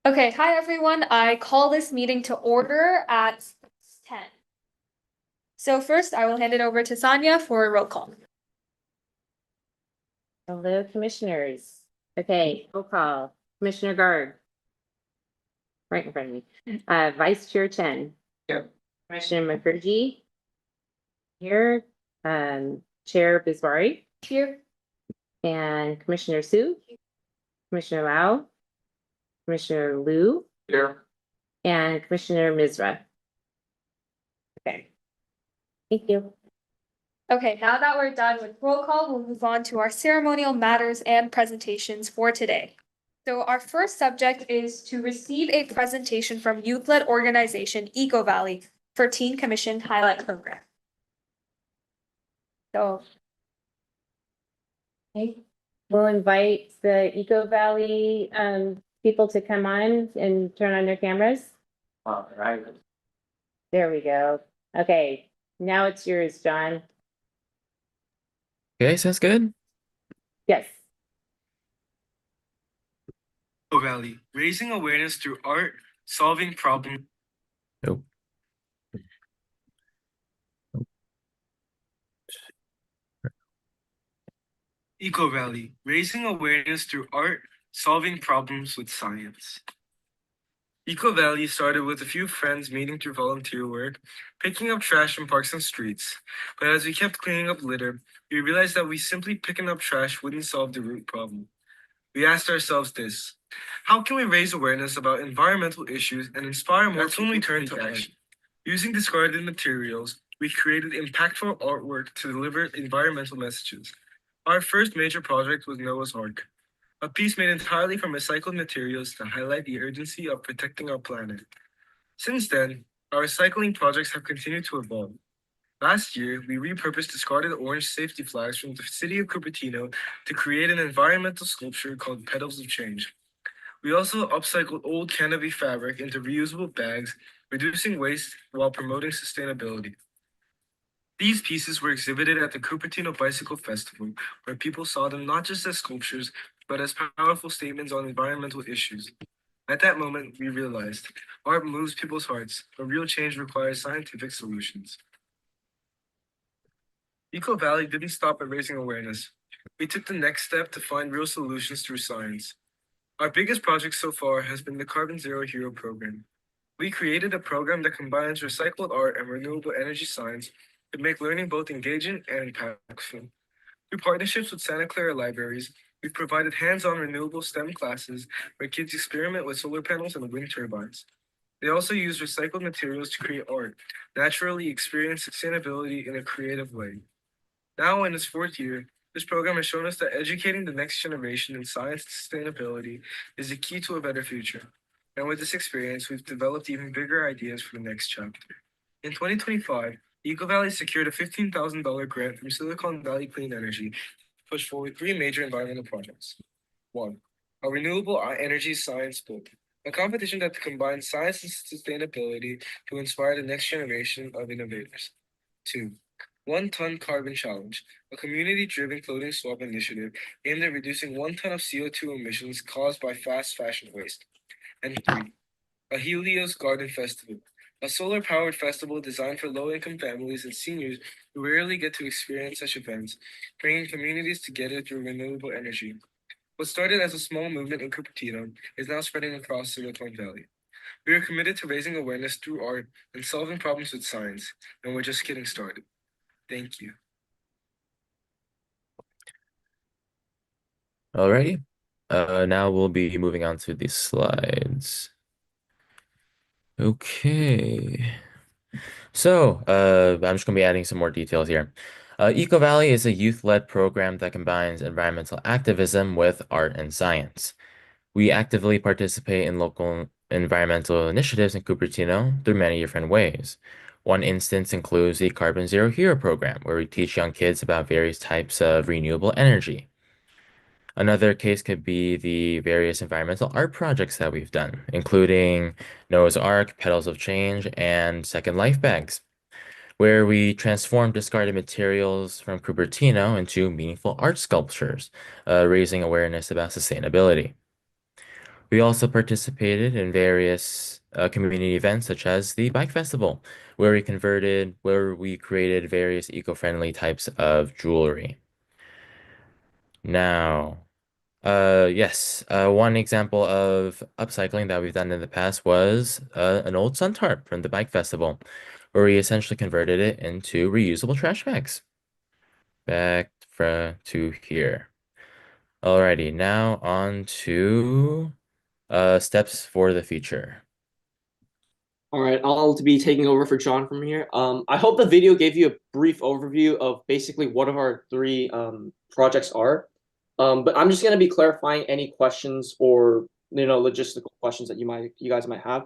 Okay, hi everyone. I call this meeting to order at 10. So first, I will hand it over to Sonia for a roll call. Hello, commissioners. Okay, roll call. Commissioner Guard, right in front of me. Vice Chair Chen. Here. Commissioner Mukherjee. Here. Chair Bisbari. Here. And Commissioner Su. Commissioner Lau. Commissioner Liu. Here. And Commissioner Misra. Okay. Thank you. Okay, now that we're done with roll call, we'll move on to our ceremonial matters and presentations for today. So our first subject is to receive a presentation from youth-led organization Eco Valley for Teen Commission Highlight Program. So, Okay. We'll invite the Eco Valley people to come on and turn on their cameras. All right. There we go. Okay, now it's yours, John. Okay, sounds good. Yes. Valley, raising awareness through art, solving problems. Nope. Eco Valley, raising awareness through art, solving problems with science. Eco Valley started with a few friends meeting through volunteer work, picking up trash from parks and streets. But as we kept cleaning up litter, we realized that simply picking up trash wouldn't solve the root problem. We asked ourselves this: how can we raise awareness about environmental issues and inspire more? That's when we turned to action. Using discarded materials, we created impactful artwork to deliver environmental messages. Our first major project was Noah's Ark, a piece made entirely from recycled materials to highlight the urgency of protecting our planet. Since then, our recycling projects have continued to evolve. Last year, we repurposed discarded orange safety flags from the city of Cupertino to create an environmental sculpture called Petals of Change. We also upcycled old canopy fabric into reusable bags, reducing waste while promoting sustainability. These pieces were exhibited at the Cupertino Bicycle Festival, where people saw them not just as sculptures, but as powerful statements on environmental issues. At that moment, we realized art moves people's hearts, but real change requires scientific solutions. Eco Valley didn't stop at raising awareness. We took the next step to find real solutions through science. Our biggest project so far has been the Carbon Zero Hero program. We created a program that combines recycled art and renewable energy science to make learning both engaging and impactful. Through partnerships with Santa Clara Libraries, we've provided hands-on renewable STEM classes where kids experiment with solar panels and wind turbines. They also use recycled materials to create art, naturally experience sustainability in a creative way. Now in its fourth year, this program has shown us that educating the next generation in science and sustainability is the key to a better future. And with this experience, we've developed even bigger ideas for the next chapter. In 2025, Eco Valley secured a $15,000 grant from Silicon Valley Clean Energy to push forward three major environmental projects. One, a renewable energy science book, a competition that combines science and sustainability to inspire the next generation of innovators. Two, 1 ton carbon challenge, a community-driven clothing swap initiative aimed at reducing 1 ton of CO2 emissions caused by fast fashion waste. And three, a Helios Garden Festival, a solar-powered festival designed for low-income families and seniors who rarely get to experience such events, bringing communities together through renewable energy. What started as a small movement in Cupertino is now spreading across Silicon Valley. We are committed to raising awareness through art and solving problems with science, and we're just getting started. Thank you. Alrighty. Now we'll be moving on to the slides. Okay. So, I'm just gonna be adding some more details here. Eco Valley is a youth-led program that combines environmental activism with art and science. We actively participate in local environmental initiatives in Cupertino through many different ways. One instance includes the Carbon Zero Hero program, where we teach young kids about various types of renewable energy. Another case could be the various environmental art projects that we've done, including Noah's Ark, Petals of Change, and Second Life bags, where we transform discarded materials from Cupertino into meaningful art sculptures, raising awareness about sustainability. We also participated in various community events such as the Bike Festival, where we created various eco-friendly types of jewelry. Now, yes, one example of upcycling that we've done in the past was an old sun tarp from the Bike Festival, where we essentially converted it into reusable trash bags. Back to here. Alrighty, now on to steps for the future. All right, I'll be taking over for John from here. I hope the video gave you a brief overview of basically what of our three projects are. But I'm just going to be clarifying any questions or logistical questions that you guys might have.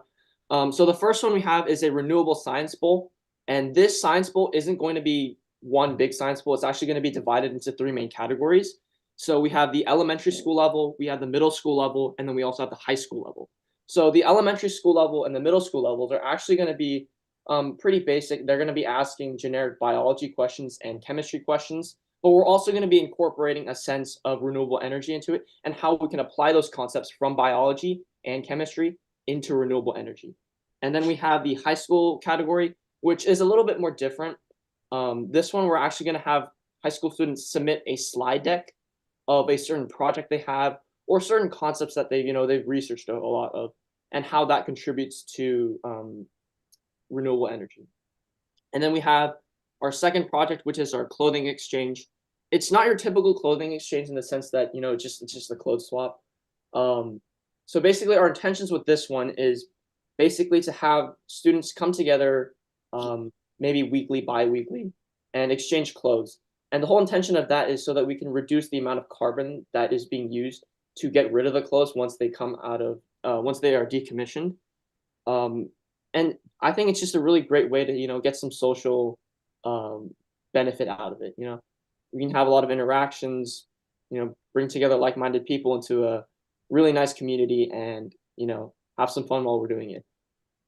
So the first one we have is a renewable science bowl, and this science bowl isn't going to be one big science bowl. It's actually going to be divided into three main categories. So we have the elementary school level, we have the middle school level, and then we also have the high school level. So the elementary school level and the middle school level, they're actually going to be pretty basic. They're going to be asking generic biology questions and chemistry questions, but we're also going to be incorporating a sense of renewable energy into it and how we can apply those concepts from biology and chemistry into renewable energy. And then we have the high school category, which is a little bit more different. This one, we're actually going to have high school students submit a slide deck of a certain project they have or certain concepts that they've researched a lot of and how that contributes to renewable energy. And then we have our second project, which is our clothing exchange. It's not your typical clothing exchange in the sense that it's just a clothes swap. So basically our intentions with this one is basically to have students come together maybe weekly, bi-weekly, and exchange clothes. And the whole intention of that is so that we can reduce the amount of carbon that is being used to get rid of the clothes once they come out of once they are decommissioned. And I think it's just a really great way to get some social benefit out of it. We can have a lot of interactions, bring together like-minded people into a really nice community, and have some fun while we're doing it.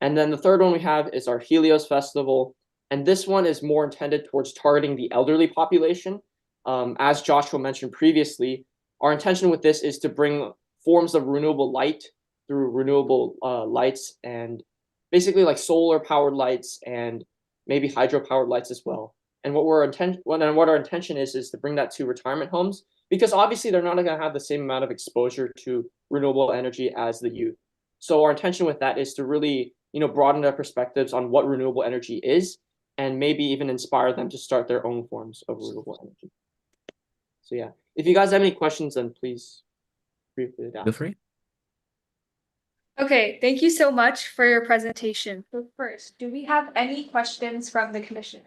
And then the third one we have is our Helios Festival, and this one is more intended towards targeting the elderly population. As Joshua mentioned previously, our intention with this is to bring forms of renewable light through renewable lights, and basically like solar powered lights and maybe hydro powered lights as well. And what our intention is to bring that to retirement homes, because obviously they're not going to have the same amount of exposure to renewable energy as the youth. So our intention with that is to really broaden their perspectives on what renewable energy is, and maybe even inspire them to start their own forms of renewable energy. So yeah, if you guys have any questions, then please feel free to ask. Feel free. Okay, thank you so much for your presentation. So first, do we have any questions from the commissioner?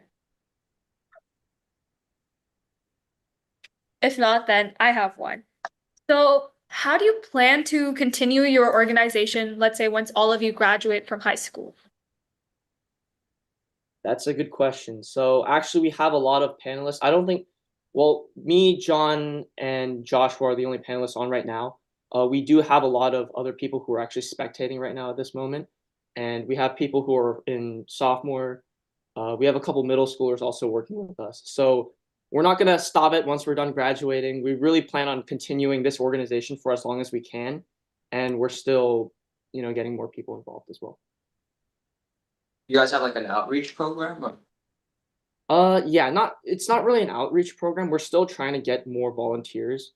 If not, then I have one. So how do you plan to continue your organization, let's say once all of you graduate from high school? That's a good question. So actually, we have a lot of panelists. I don't think, well, me, John, and Joshua are the only panelists on right now. We do have a lot of other people who are actually spectating right now at this moment. And we have people who are in sophomore. We have a couple middle schoolers also working with us. So we're not going to stop it once we're done graduating. We really plan on continuing this organization for as long as we can. And we're still, getting more people involved as well. You guys have like an outreach program? Or? Yeah, it's not really an outreach program. We're still trying to get more volunteers.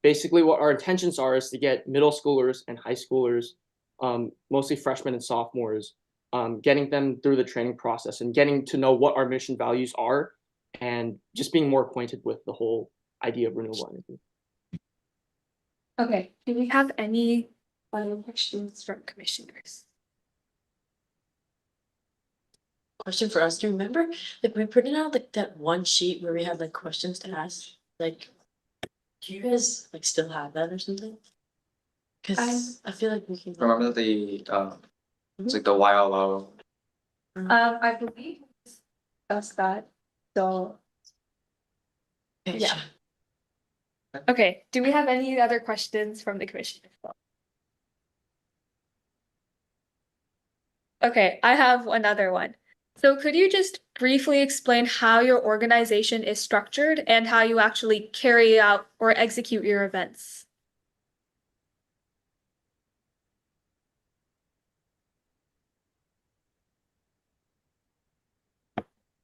Basically what our intentions are is to get middle schoolers and high schoolers, mostly freshmen and sophomores, getting them through the training process and getting to know what our mission values are, and just being more acquainted with the whole idea of renewable energy. Okay, do we have any final questions from commissioners? Question for us. Do you remember like we printed out like that one sheet where we had like questions to ask? Like, do you guys like still have that or something? Because I feel like we can. Remember the it's like the YLO. I believe we discussed that. So Okay, yeah. sure. Okay, do we have any other questions from the commission? Okay, I have another one. So could you just briefly explain how your organization is structured and how you actually carry out or execute your events?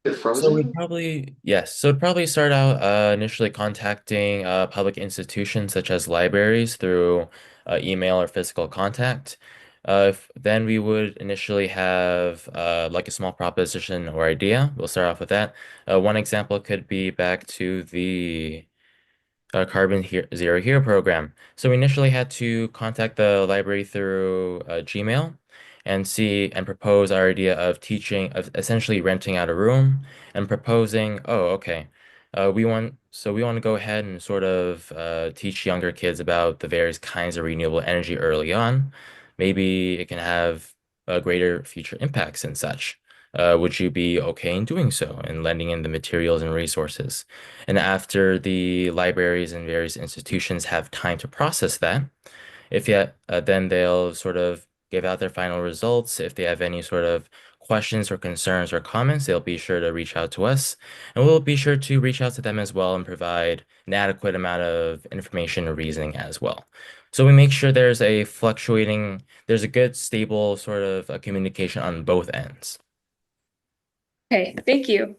It So frozen? we'd probably, yes. So it'd probably start out initially contacting public institutions such as libraries through email or physical contact. Then we would initially have like a small proposition or idea. We'll start off with that. One example could be back to the Zero Hero program. So we initially had to contact the library through Gmail and see and propose our idea of teaching, of essentially renting out a room and proposing, oh, okay, we want to go ahead and sort of teach younger kids about the various kinds of renewable energy early on. Maybe it can have greater future impacts and such. Would you be okay in doing so and lending in the materials and resources? And after the libraries and various institutions have time to process that, if yet, then they'll sort of give out their final results. If they have any sort of questions or concerns or comments, they'll be sure to reach out to us. And we'll be sure to reach out to them as well and provide an adequate amount of information and reasoning as well. So we make sure there's a good, stable sort of communication on both ends. Okay, thank you.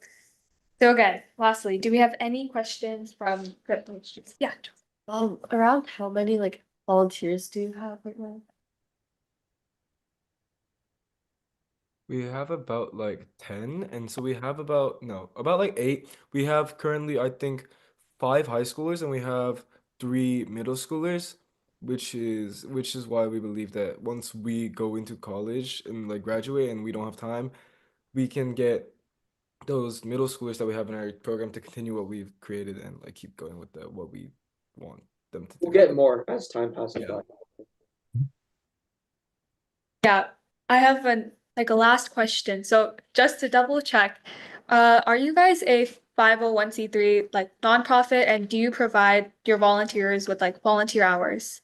So again, lastly, do we have any questions from the Yeah. Around how many like volunteers do you have right now? We have about like 10, and so we have about no, about like 8. We have currently, I think, 5 high schoolers and we have 3 middle schoolers, which is why we believe that once we go into college and like graduate and we don't have time, we can get those middle schoolers that we have in our program to continue what we've created and like keep going with what we want them to We'll do. get more as time passes Yeah. by. Yeah, I have a last question. So just to double check, are you guys a 501(c)(3) like nonprofit, and do you provide your volunteers with like volunteer hours?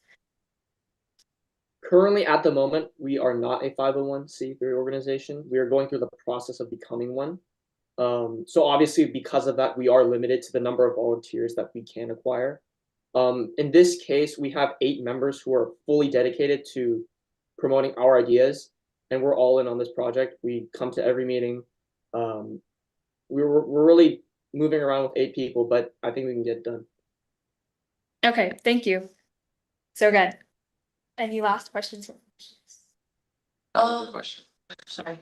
Currently, at the moment, we are not a 501(c)(3) organization. We are going through the process of becoming one. So obviously, because of that, we are limited to the number of volunteers that we can acquire. In this case, we have 8 members who are fully dedicated to promoting our ideas, and we're all in on this project. We come to every meeting. Um, we're really moving around with 8 people, but I think we can get it done. Okay, thank you. So again, any last questions? Good question. Sorry.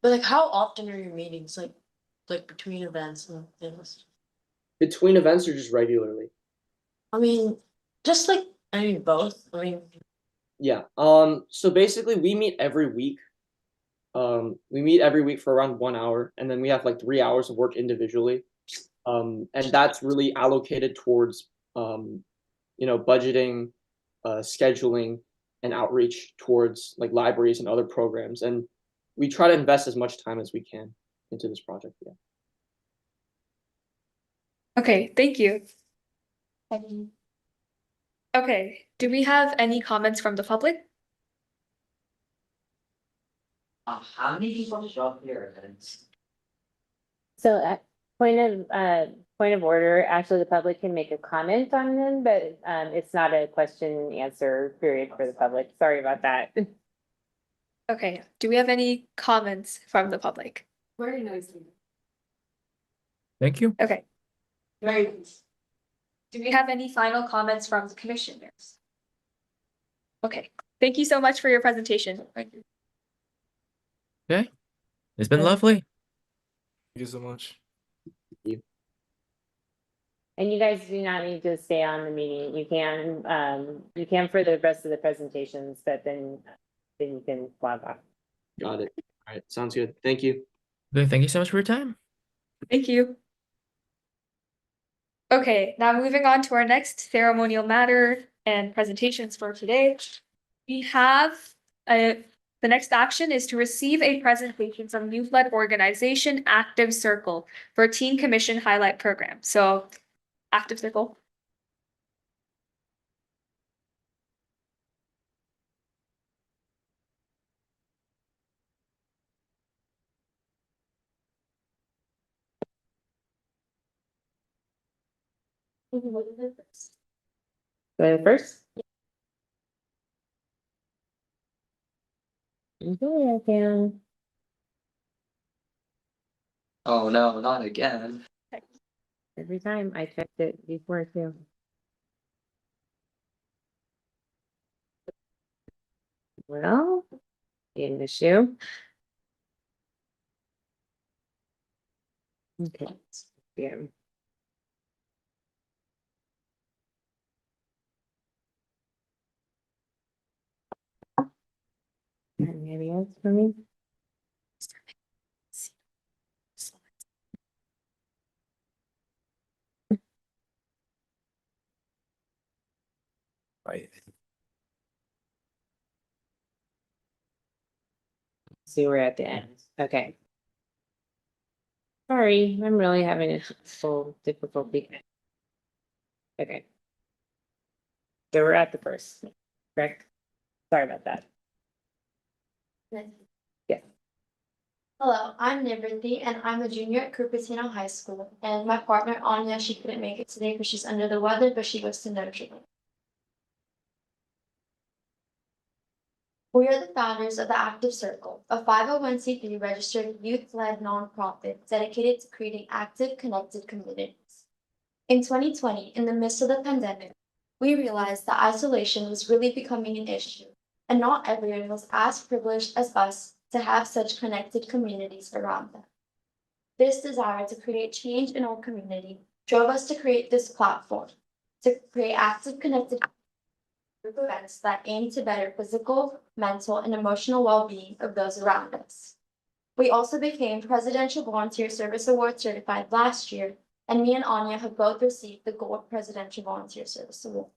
But like how often are your meetings? Like between events and things? Between events or just regularly? I mean, just like I mean both. I mean Yeah. So basically, we meet every week. We meet every week for around 1 hour, and then we have like 3 hours of work individually. And that's really allocated towards, budgeting, scheduling, and outreach towards like libraries and other programs. And we try to invest as much time as we can into this project. Yeah. Okay, thank you. Okay, do we have any comments from the public? How many people show up to your events? So point of order, actually the public can make a comment on them, but it's not a question and answer period for the public. Sorry about that. Okay, do we have any comments from the public? very nice. Thank you. Okay, Very nice. do we have any final comments from the commissioners? Okay, thank you so much for your presentation. Okay. It's been lovely. Thank you so much. And you guys do not need to stay on the meeting. You can for the rest of the presentations, but then you can log off. Got it. All right. Sounds good. Thank you. Okay, thank you so much for your time. Thank you. Okay, now moving on to our next ceremonial matter and presentations for today. We have the next action is to receive a presentation from youth-led organization Active Circle for Teen Commission Highlight Program. So, Active Circle. Go first. Okay, I can. Oh no, not again. Every time I checked it before too. Well, in the shoe. Okay. Yeah. Anything else for me? Right. See, we're at the end. Okay. Sorry, I'm really having a full difficulty. Okay. So we're at the first, correct? Sorry about that. Yeah. Hello, I'm Nivrithi and I'm a junior at Cupertino High School. And my partner Anya, she couldn't make it today because she's under the weather, but she goes to Notre Dame. We are the founders of the Active Circle, a 501c3 registered youth-led nonprofit dedicated to creating active, connected communities. In 2020, in the midst of the pandemic, we realized that isolation was really becoming an issue, and not everyone was as privileged as us to have such connected communities around them. This desire to create change in our community drove us to create this platform, to create active, connected group events that aim to better physical, mental, and emotional well-being of those around us. We also became Presidential Volunteer Service Award certified last year, and me and Anya have both received the Gold Presidential Volunteer Service Award.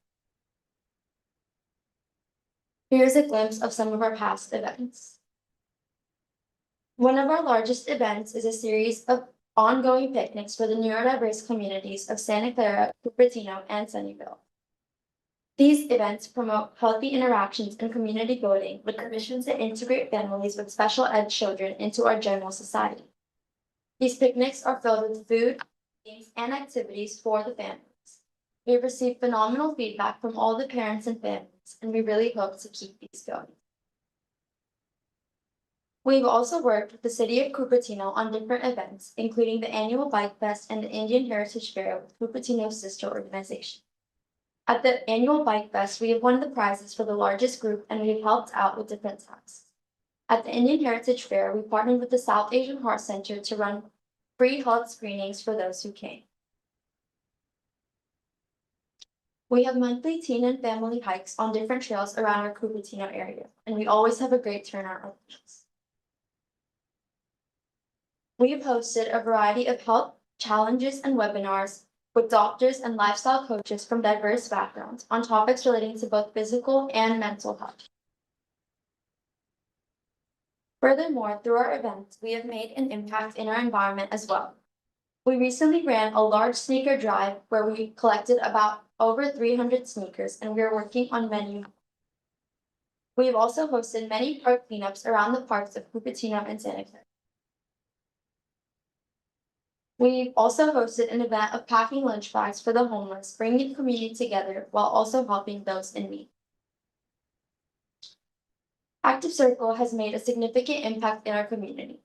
Here's a glimpse of some of our past events. One of our largest events is a series of ongoing picnics for the neurodiverse communities of Santa Clara, Cupertino, and Sunnyvale. These events promote healthy interactions and community building with the mission to integrate families with special ed children into our general society. These picnics are filled with food, games, and activities for the families. We have received phenomenal feedback from all the parents and families, and we really hope to keep these going. We've also worked with the City of Cupertino on different events, including the annual Bike Fest and the Indian Heritage Fair with Cupertino's sister organization. At the annual Bike Fest, we have won the prizes for the largest group and we have helped out with different tasks. At the Indian Heritage Fair, we partnered with the South Asian Heart Center to run free health screenings for those who came. We have monthly teen and family hikes on different trails around our Cupertino area, and we always have a great turnout on these. We have hosted a variety of health challenges and webinars with doctors and lifestyle coaches from diverse backgrounds on topics relating to both physical and mental health. Furthermore, through our events, we have made an impact in our environment as well. We recently ran a large sneaker drive where we collected about over 300 sneakers, and we are working on many. We have also hosted many park cleanups around the parks of Cupertino and Santa Clara. We've also hosted an event of packing lunch bags for the homeless, bringing the community together while also helping those in need. Active Circle has made a significant impact in our community.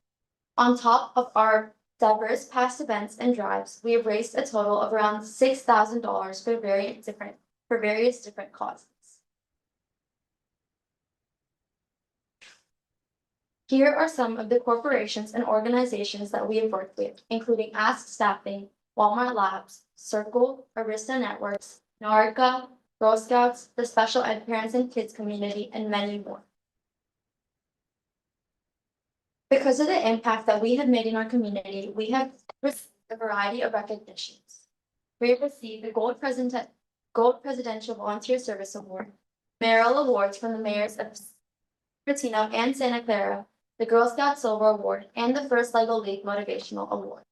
On top of our diverse past events and drives, we have raised a total of around $6,000 for various different causes. Here are some of the corporations and organizations that we have worked with, including Ask Staffing, Walmart Labs, Circle, Arista Networks, NARCA, Girl Scouts, the Special Ed Parents and Kids Community, and many more. Because of the impact that we have made in our community, we have received a variety of recognitions. We have received the Gold Presidential Volunteer Service Award, mayoral awards from the mayors of Cupertino and Santa Clara, the Girl Scout Silver Award, and the First Lego League Motivational Award.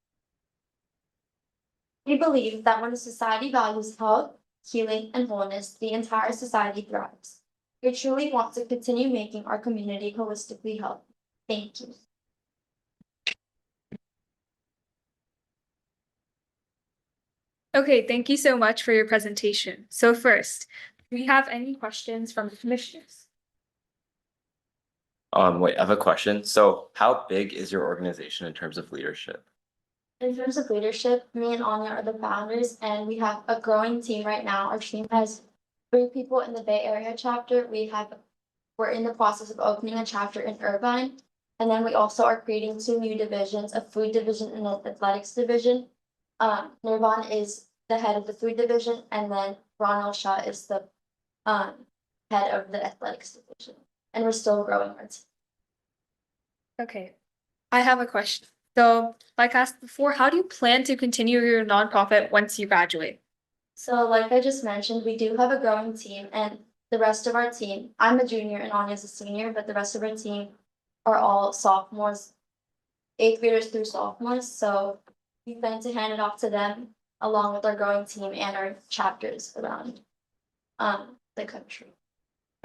We believe that when a society values health, healing, and wholeness, the entire society thrives. We truly want to continue making our community holistically healthy. Thank you. Okay, thank you so much for your presentation. So first, do we have any questions from the commissioners? Wait, I have a question. So how big is your organization in terms of leadership? In terms of leadership, me and Anya are the founders, and we have a growing team right now. Our team has 3 people in the Bay Area chapter. We're in the process of opening a chapter in Irvine. And then we also are creating 2 new divisions, a food division and an athletics division. Nirvan is the head of the food division, and then Ronald Shah is the head of the athletics division. And we're still growing our team. Okay, I have a question. So, like I asked before, how do you plan to continue your nonprofit once you graduate? So like I just mentioned, we do have a growing team, and the rest of our team, I'm a junior and Anya's a senior, but the rest of our team are all sophomores, 8th graders through sophomores, so we plan to hand it off to them along with our growing team and our chapters around the country.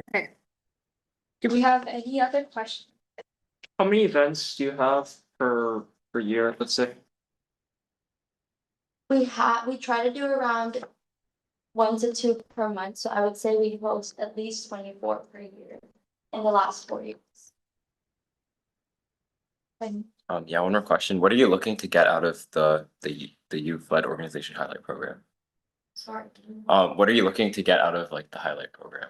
Okay. Do we have any other questions? How many events do you have per year, let's say? We try to do around 1 to 2 per month, so I would say we host at least 24 per year in the last 4 years. Yeah, one more question. What are you looking to get out of the youth-led organization highlight program? Sorry. What are you looking to get out of like the highlight program?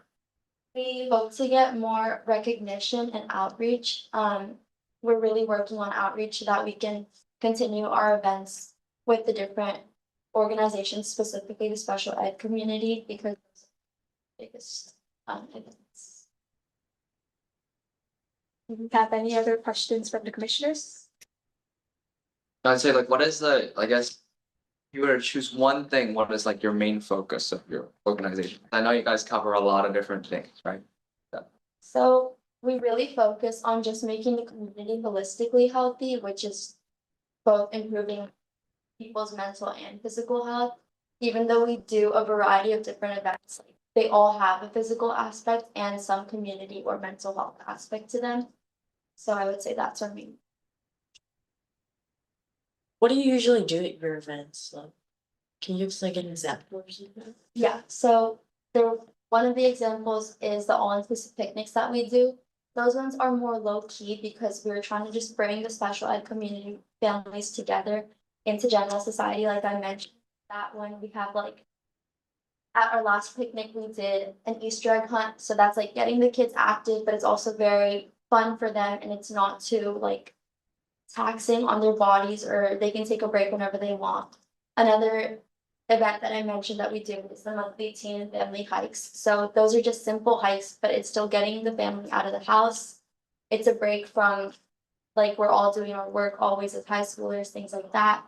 We hope to get more recognition and outreach. We're really working on outreach so that we can continue our events with the different organizations, specifically the special ed community, because it's the biggest events. Do we have any other questions from the commissioners? I'd say like, what is I guess, if you were to choose one thing, what is like your main focus of your organization? I know you guys cover a lot of different things, right? So we really focus on just making the community holistically healthy, which is both improving people's mental and physical health. Even though we do a variety of different events, like they all have a physical aspect and some community or mental health aspect to them. So I would say that's our main. What do you usually do at your events? Like, can you give us like an example or something? Yeah, so one of the examples is the all-inclusive picnics that we do. Those ones are more low-key because we were trying to just bring the special ed community families together into general society, like I mentioned. That one we have like at our last picnic, we did an Easter egg hunt. So that's like getting the kids active, but it's also very fun for them and it's not too like taxing on their bodies, or they can take a break whenever they want. Another event that I mentioned that we do is the monthly teen and family hikes. So those are just simple hikes, but it's still getting the family out of the house. It's a break from like we're all doing our work always as high schoolers, things like that.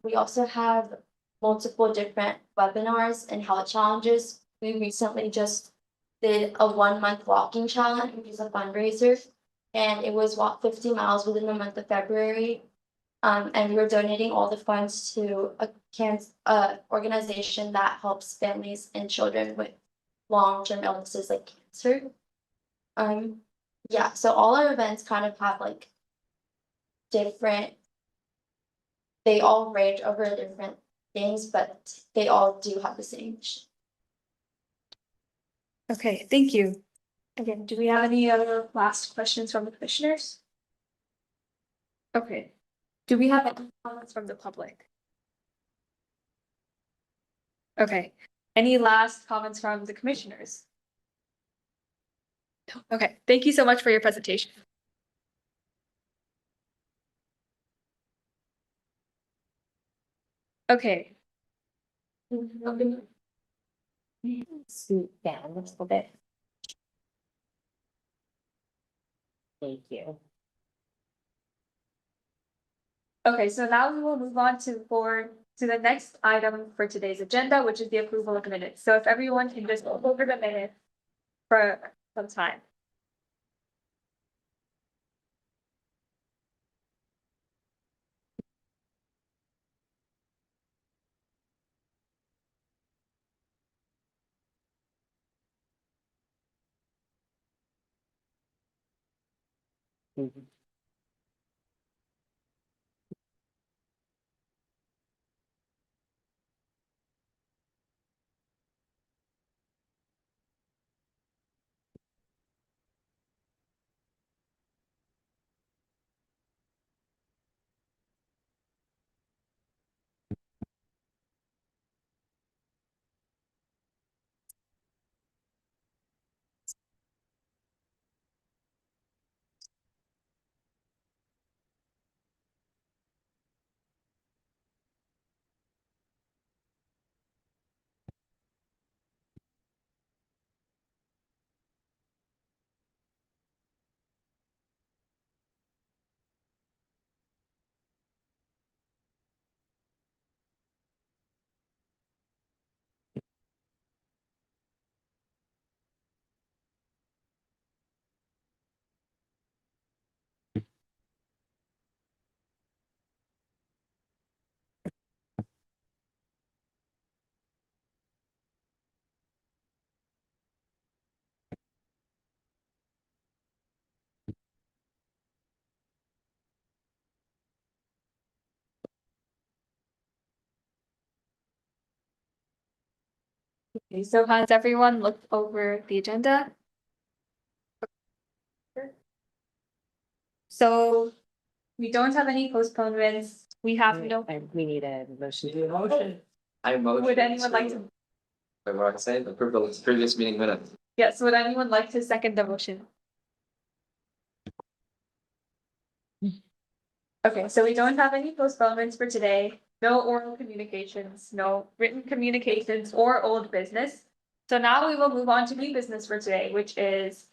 We also have multiple different webinars and health challenges. We recently just did a 1-month walking challenge, which is a fundraiser, and it was walk 50 miles within the month of February. And we were donating all the funds to a organization that helps families and children with long-term illnesses like cancer. Yeah, so all our events kind of have like different, they all range over different things, but they all do have the same mission. Okay, thank you. Again, do we have any other last questions from the commissioners? Okay, do we have any comments from the public? Okay, any last comments from the commissioners? No. Okay, thank you so much for your presentation. Okay. Scoot down a little bit. Thank you. Okay, so now we will move on to the next item for today's agenda, which is the approval of minutes. So if everyone can just go over the minutes for some time. Mhm. Okay, so has everyone looked over the agenda? So we don't have any postponements. We have no. We need a motion. I motion. Would anyone like to? Wait, what I say? Approve the previous meeting minutes. Yes, would anyone like to second the motion? Okay, so we don't have any postponements for today, no oral communications, no written communications or old business. So now we will move on to new business for today, which is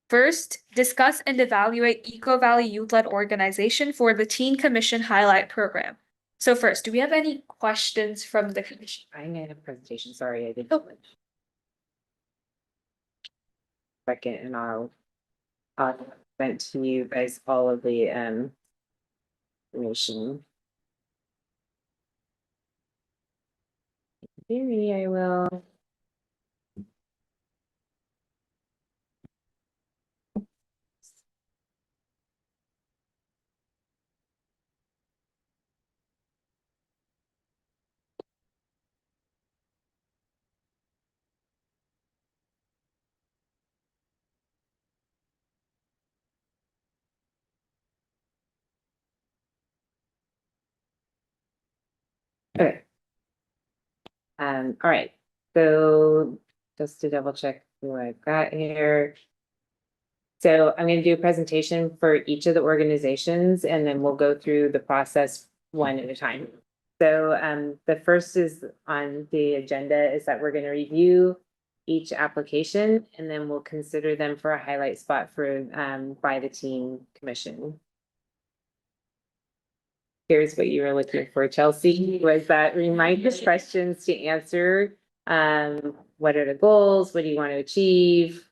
first, discuss and evaluate Eco Valley Youth-led organization for the Teen Commission Highlight Program. So first, do we have any questions from the commission? I made a presentation, sorry, I didn't. Oh. Second, and I'll send to you guys all of the information. Maybe I will. Okay. All right, so just to double check who I've got here. So I'm going to do a presentation for each of the organizations, and then we'll go through the process one at a time. So the first is on the agenda is that we're going to review each application, and then we'll consider them for a highlight spot for by the teen commission. Here's what you were looking for, Chelsea, was that remind us questions to answer. What are the goals? What do you want to achieve?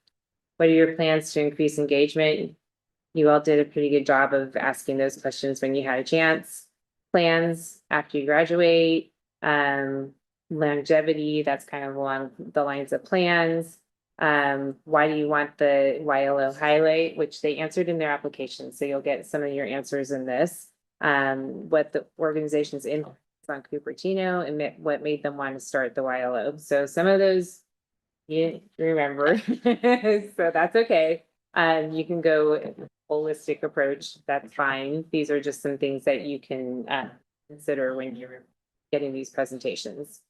What are your plans to increase engagement? You all did a pretty good job of asking those questions when you had a chance. Plans after you graduate, longevity, that's kind of along the lines of plans. Why do you want the YLO highlight, which they answered in their application, so you'll get some of your answers in this. What the organization's in on Cupertino and what made them want to start the YLO. So some of those you remember, so that's okay. You can go holistic approach, that's fine. These are just some things that you can consider when you're getting these presentations.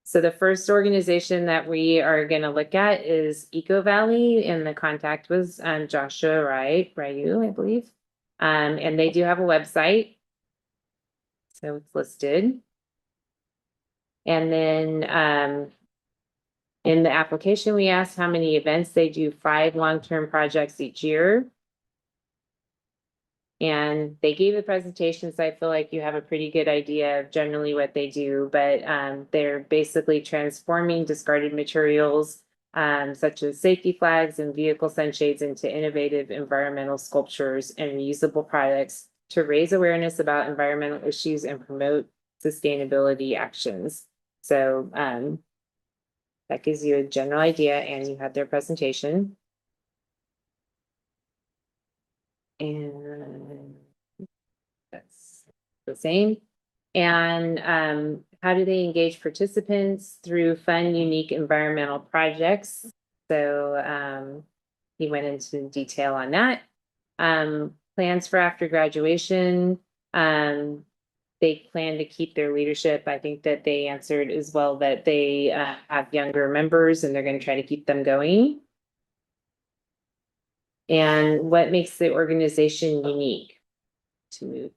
So the first organization that we are going to look at is Eco Valley, and the contact was Joshua Ryu, I believe. And they do have a website, so it's listed. And then in the application, we asked how many events they do, 5 long-term projects each year. And they gave the presentation, so I feel like you have a pretty good idea of generally what they do, but they're basically transforming discarded materials such as safety flags and vehicle sunshades into innovative environmental sculptures and reusable products to raise awareness about environmental issues and promote sustainability actions. So that gives you a general idea, and you had their presentation. And that's the same. And how do they engage participants? Through fun, unique environmental projects. So he went into detail on that. Plans for after graduation. They plan to keep their leadership. I think that they answered as well that they have younger members and they're going to try to keep them going. And what makes the organization unique? To move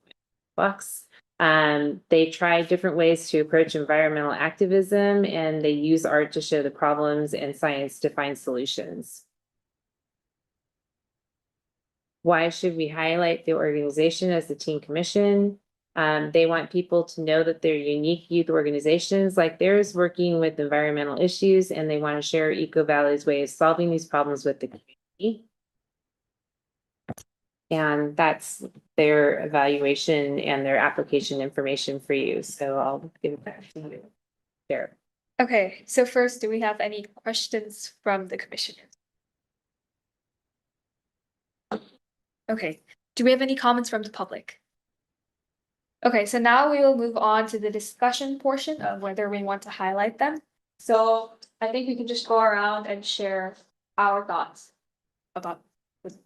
box. They try different ways to approach environmental activism, and they use art to show the problems and science to find solutions. Why should we highlight the organization as the Teen Commission? They want people to know that they're unique youth organizations like theirs working with environmental issues, and they want to share Eco Valley's way of solving these problems with the community. And that's their evaluation and their application information for you. So I'll give it back to you there. Okay, so first, do we have any questions from the commission? Okay, do we have any comments from the public? Okay, so now we will move on to the discussion portion of whether we want to highlight them. So I think we can just go around and share our thoughts about this.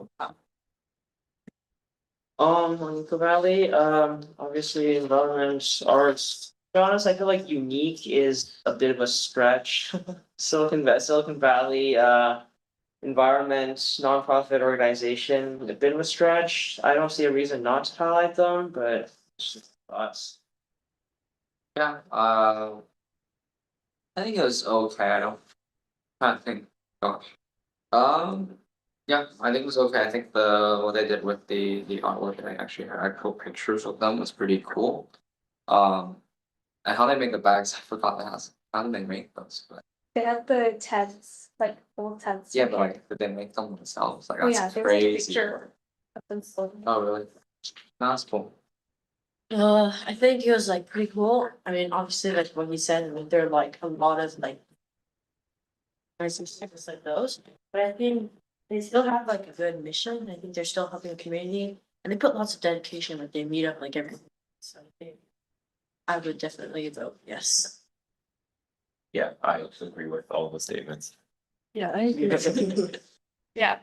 Monica Valley, obviously environment, arts. To be honest, I feel like unique is a bit of a stretch. Silicon Valley, environment, nonprofit organization, a bit of a stretch. I don't see a reason not to highlight them, but it's just thoughts. Yeah, I think it was okay. I don't trying to think. Gosh. Yeah, I think it was okay. I think what they did with the artwork, and I actually had actual pictures of them, was pretty cool. Um, and how they make the bags, I forgot to ask. How did they make those? But They have the tents, like old tents. yeah, but like, did they make them themselves? Like Oh, yeah, that's there was a crazy. picture of them sold. Oh really? That's cool. I think it was like pretty cool. I mean, obviously, like what he said, I mean, there are like a lot of like nice things like those, but I think they still have like a good mission. I think they're still helping the community, and they put lots of dedication. Like they meet up like every. So I think I would definitely vote yes. Yeah, I also agree with all the statements. Yeah, I agree. Yeah,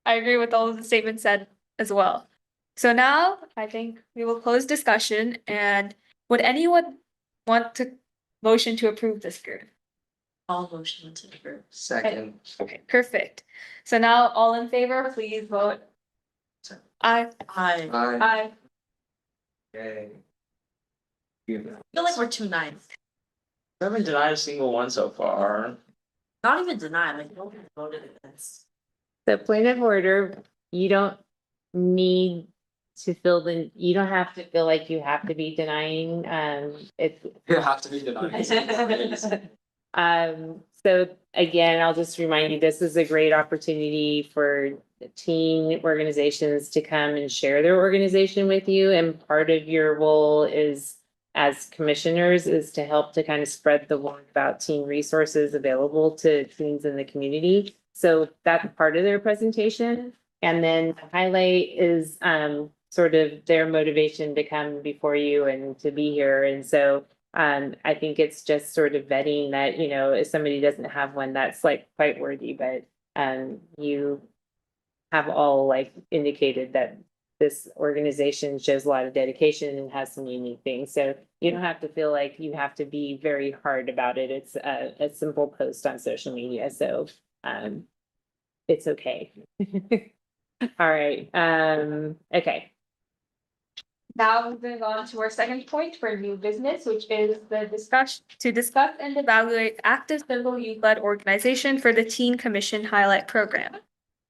I agree with all of the statements said as well. So now I think we will close discussion, and would anyone want to motion to approve this group? All motion to approve. Second. Okay, perfect. So now all in favor, please vote. Aye. I Aye. Yay. feel like we're 2-9. I haven't denied a single one so far. Not even denied, like nobody voted against. So point of order, you don't need to you don't have to feel like you have to be denying, it's. You have to be denied. So again, I'll just remind you, this is a great opportunity for teen organizations to come and share their organization with you. And part of your role is, as commissioners, is to help to kind of spread the word about teen resources available to teens in the community. So that's part of their presentation. And then the highlight is sort of their motivation to come before you and to be here. And so I think it's just sort of vetting that, you know, if somebody doesn't have one, that's like quite worthy, but you have all like indicated that this organization shows a lot of dedication and has some unique things. So you don't have to feel like you have to be very hard about it. It's a simple post on social media. So it's okay. All right. Okay. Now moving on to our second point for new business, which is to discuss and evaluate active civil youth-led organization for the Teen Commission Highlight Program.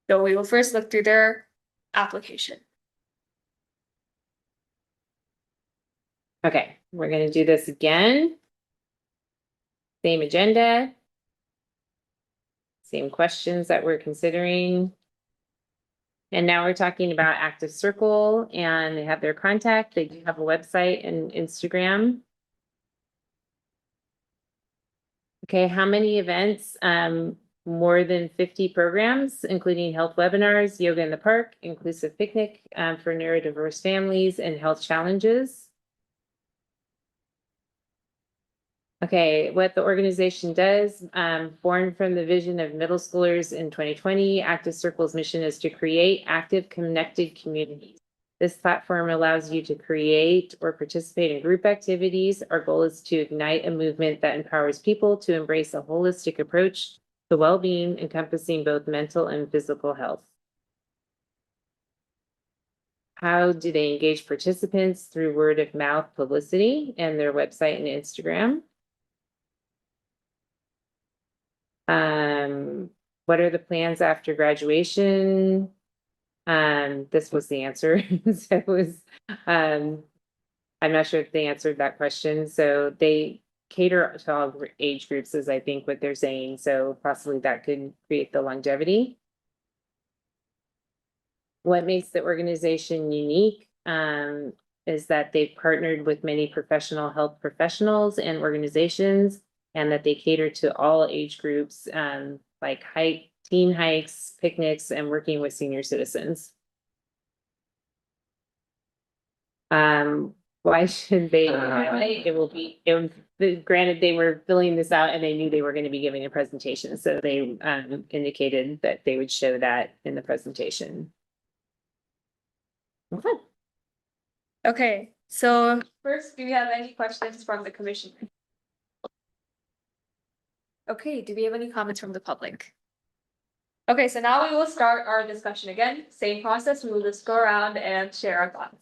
So we will first look through their application. Okay, we're gonna do this again. Same agenda. Same questions that we're considering. And now we're talking about Active Circle, and they have their contact. They do have a website and Instagram. Okay, how many events? More than 50 programs, including health webinars, yoga in the park, inclusive picnic for neurodiverse families, and health challenges. Okay, what the organization does, born from the vision of middle schoolers in 2020, Active Circle's mission is to create active, connected communities. This platform allows you to create or participate in group activities. Our goal is to ignite a movement that empowers people to embrace a holistic approach to well-being, encompassing both mental and physical health. How do they engage participants? Through word of mouth publicity and their website and Instagram. What are the plans after graduation? This was the answer. So it was, I'm not sure if they answered that question. So they cater to all age groups, is I think what they're saying. So possibly that could create the longevity. What makes the organization unique is that they've partnered with many professional health professionals and organizations, and that they cater to all age groups, like teen hikes, picnics, and working with senior citizens. Why should they highlight? It will be, granted, they were filling this out and they knew they were going to be giving a presentation, so they indicated that they would show that in the presentation. Okay. Okay, so first, do we have any questions from the commission? Okay, do we have any comments from the public? Okay, so now we will start our discussion again. Same process, we will just go around and share our thoughts.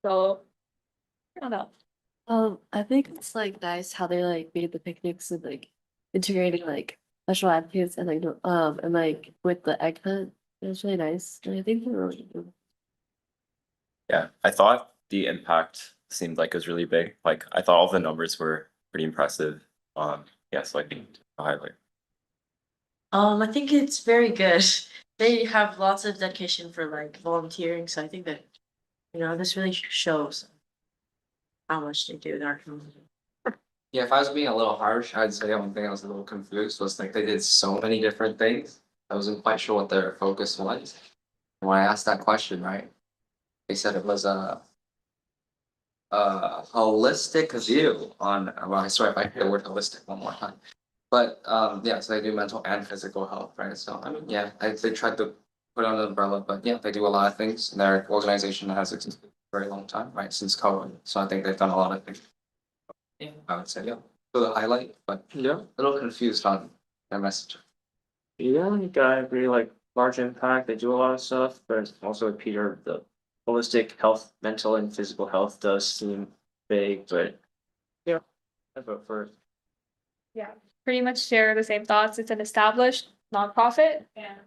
So, I don't know. I think it's like nice how they like made the picnics and like integrating like special activities and like and like with the egg hunt. It was really nice. And I think they're really good. Yeah, I thought the impact seemed like it was really big. Like I thought all the numbers were pretty impressive. Yeah, so I think a highlight. I think it's very good. They have lots of dedication for like volunteering, so I think that this really shows how much they do in our community. Yeah, if I was being a little harsh, I'd say one thing I was a little confused was like they did so many different things. I wasn't quite sure what their focus was. And when I asked that question, right, they said it was a holistic view on, well, I swear if I hear the word holistic one more time. But yeah, so they do mental and physical health, right? So I mean, yeah, they tried to put on an umbrella, but yeah, they do a lot of things. And their organization has existed for a very long time, right? Since COVID. So I think they've done a lot of things. Yeah, I would say, yeah. So the highlight, but Yeah. a little confused on their message. Yeah, like I agree, like large impact, they do a lot of stuff, but also with Peter, the holistic health, mental and physical health does seem big, but yeah, I vote for it. Yeah, pretty much share the same thoughts. It's an established nonprofit and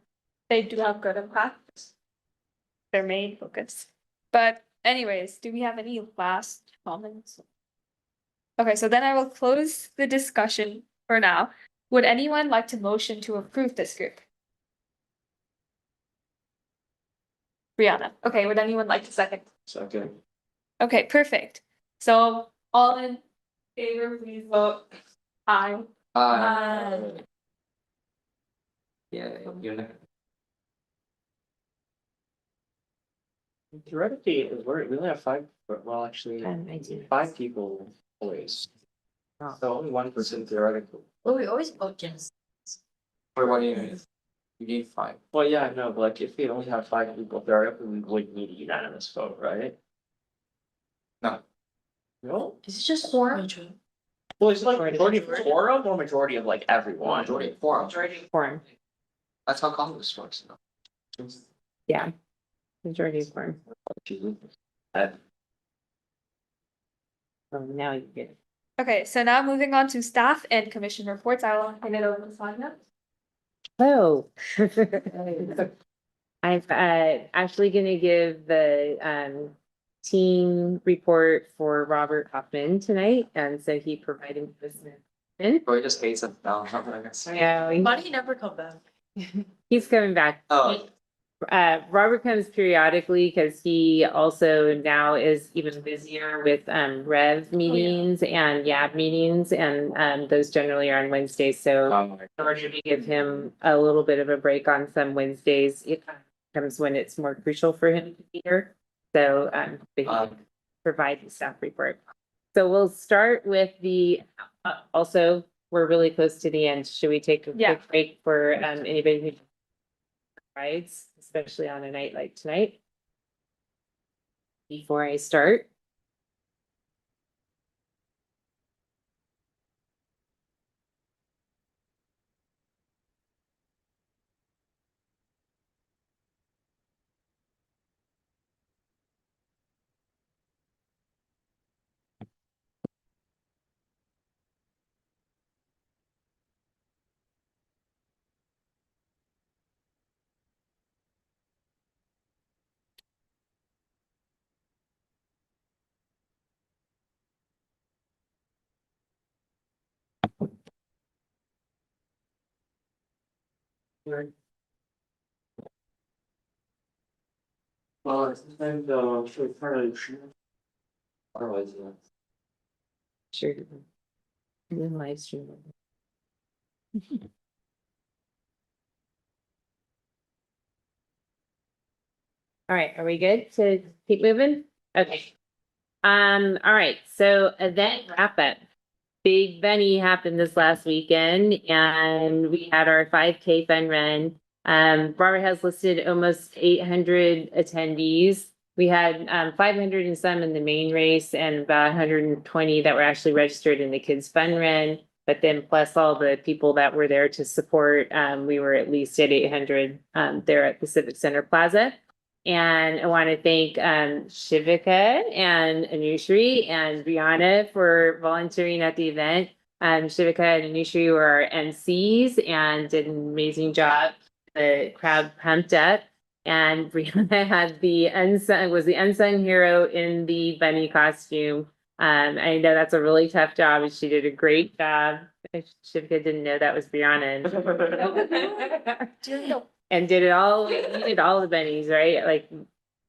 they do have good impact. Their main focus. But anyways, do we have any last comments? Okay, so then I will close the discussion for now. Would anyone like to motion to approve this group? Brianna, okay, would anyone like to second? Second. Okay, perfect. So all in favor, please vote aye. Yeah, you know. Theoretically, we only have five, well, actually, I do. 5 people always. Oh. So only 1% theoretical. Well, we always vote yes. Wait, what do you need? You need 5. Well, yeah, no, but like if we only have 5 people theoretically, we would need a unanimous vote, right? No. No? Is it just four? Well, it's like majority of quorum or majority of like everyone? Majority of 4. Form, That's how Congress works. yeah. Majority of form. Oh, now you get it. Okay, so now moving on to staff and commission reports, I will hand it over to Sonia. Oh. I'm actually gonna give the team report for Robert Hoffman tonight, and so he provided this. Or he just hates it now, I guess. Yeah, Why do you never come back? he's coming back. Oh, Robert comes periodically because he also now is even busier with Rev meetings and YAB meetings, and those generally are on Wednesdays. So in order to give him a little bit of a break on some Wednesdays, it comes when it's more crucial for him to be here. So but he provide the staff report. So we'll start with the also, we're really close to the end. Should we take a quick break for anybody who rides, especially on a night like tonight? Before I start. Well, it's time to show part of the. Otherwise, Sure. And then live stream. All right, are we good to keep moving? Okay. All right, so event wrap up. Big Bunny happened this last weekend and we had our 5K fun run. Robert has listed almost 800 attendees. We had 500 and some in the main race and about 120 that were actually registered in the kids fun run. But then plus all the people that were there to support, we were at least at 800 there at the Civic Center Plaza. And I want to thank Shivika and Anushri and Brianna for volunteering at the event. Shivika and Anushri were our MCs and did an amazing job. The crowd pumped up. And Brianna had the unsung hero in the bunny costume. I know that's a really tough job, and she did a great job. Shivika didn't know that was Brianna. And did it all, you did all the bunnies, right? Like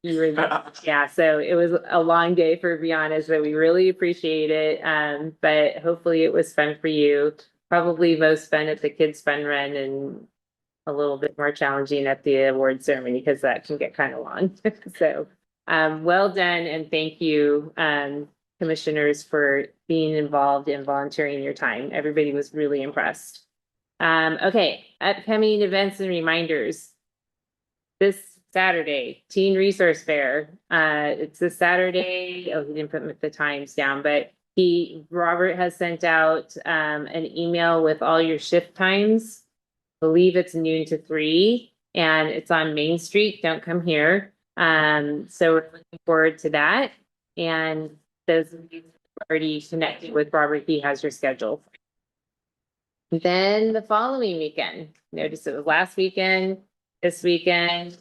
you were, yeah, so it was a long day for Brianna, so we really appreciate it. But hopefully it was fun for you. Probably most fun at the kids fun run and a little bit more challenging at the award ceremony because that can get kind of long. So well done and thank you, commissioners, for being involved and volunteering your time. Everybody was really impressed. Okay, upcoming events and reminders. This Saturday, Teen Resource Fair. It's this Saturday. Oh, he didn't put the times down, but Robert has sent out an email with all your shift times. I believe it's noon to 3 and it's on Main Street. Don't come here. So we're looking forward to that. And those of you who are already connected with Robert, he has your schedule. Then the following weekend, notice it was last weekend, this weekend,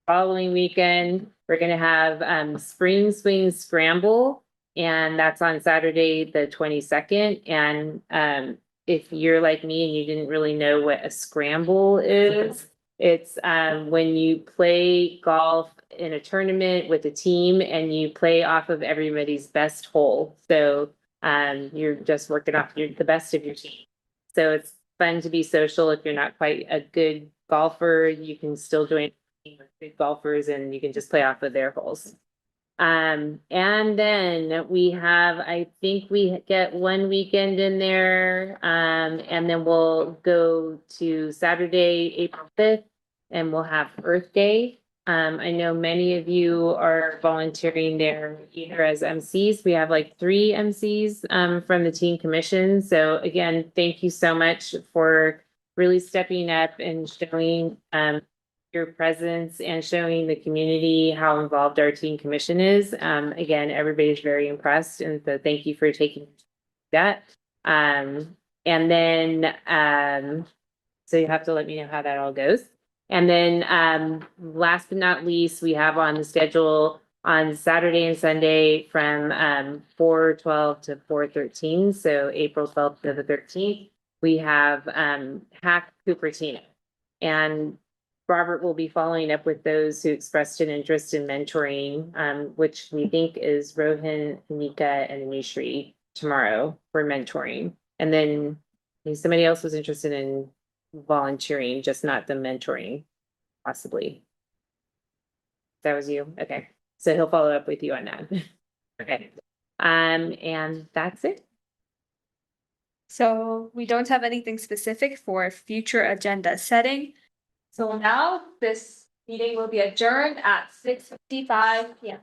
following weekend, we're gonna have Spring Swing Scramble. And that's on Saturday, the 22nd. And if you're like me and you didn't really know what a scramble is, it's when you play golf in a tournament with a team and you play off of everybody's best hole. So you're just working off the best of your team. So it's fun to be social. If you're not quite a good golfer, you can still join with good golfers and you can just play off of their holes. And then we have, I think we get one weekend in there, and then we'll go to Saturday, April 5th, and we'll have Earth Day. I know many of you are volunteering there either as MCs. We have like 3 MCs from the Teen Commission. So again, thank you so much for really stepping up and showing your presence and showing the community how involved our Teen Commission is. Again, everybody's very impressed, and so thank you for taking that. And then so you have to let me know how that all goes. And then last but not least, we have on the schedule on Saturday and Sunday from 4/12 to 4/13. So April 12th to the 13th, we have Hack Cupertino. And Robert will be following up with those who expressed an interest in mentoring, which we think is Rohan, Nika, and Anushri tomorrow for mentoring. And then somebody else was interested in volunteering, just not the mentoring, possibly. That was you? Okay. So he'll follow up with you on that. Okay. And that's it. So we don't have anything specific for future agenda setting. So now this meeting will be adjourned at 6:55 p.m.